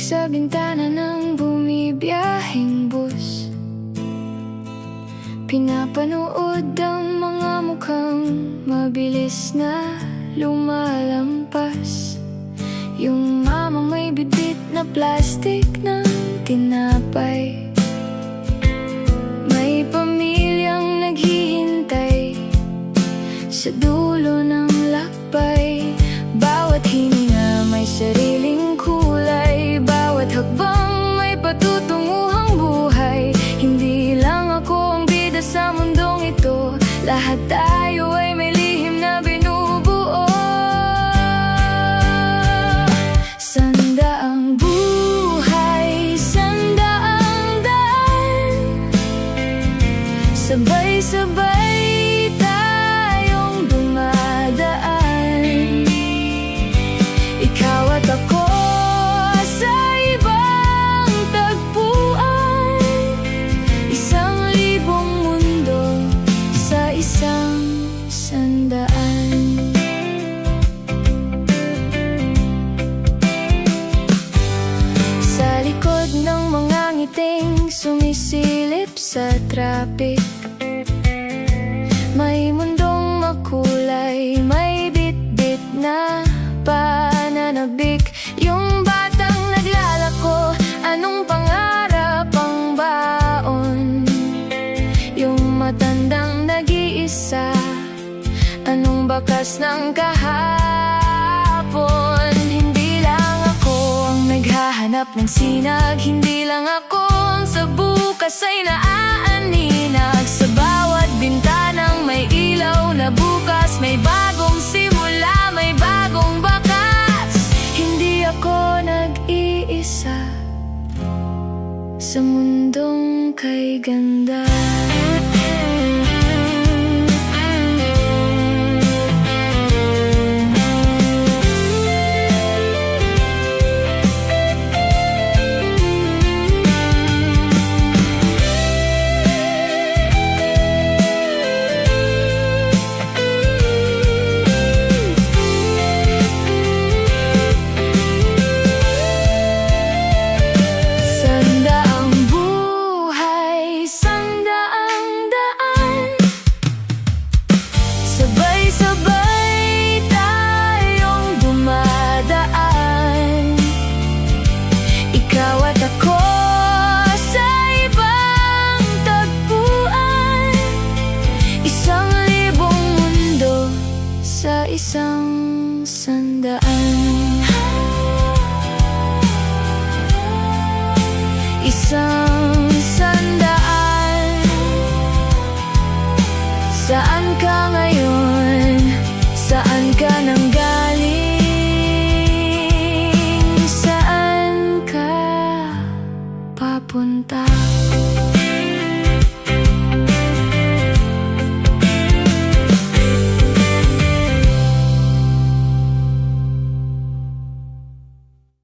sa bintana ng bumibiyaheng bus. Pinapanood ang mga mukhang mabilis na lumalampas. Yung mamang may bitbit na plastic ng tinapay. May pamilyang naghihintay sa dulo ng lakbay. Bawat hininga may sariling kulay, bawat hakbang may patutunguhang buhay. Hindi lang ako ang bida sa mundong ito, lahat tayo ay may lihim na binubuo. Sandaang buhay, sandaang daan, sabay-sabay tayong dumadaan. Ikaw at ako sa ibang tagpuan, 1,000 mundo sa isang sandaan. Sa likod ng mga ngiting sumisilip sa traffic, may mundong makulay, may bit-bit na pananabik. Yung batang naglalako, anong pangarap ang baon? Yung matandang nag-iisa, anong bakas ng kahapon? Hindi lang ako ang naghahanap ng sinag, hindi lang ako ang sa bukas ay naaaninag. Sa bawat bintanang may ilaw na bukas, may bagong simula, may bagong bakas. Hindi ako nag-iisa sa mundong kay ganda. Isang sandaan, isang sandaan. Saan ka ngayon? Saan ka nanggaling? Saan ka papunta?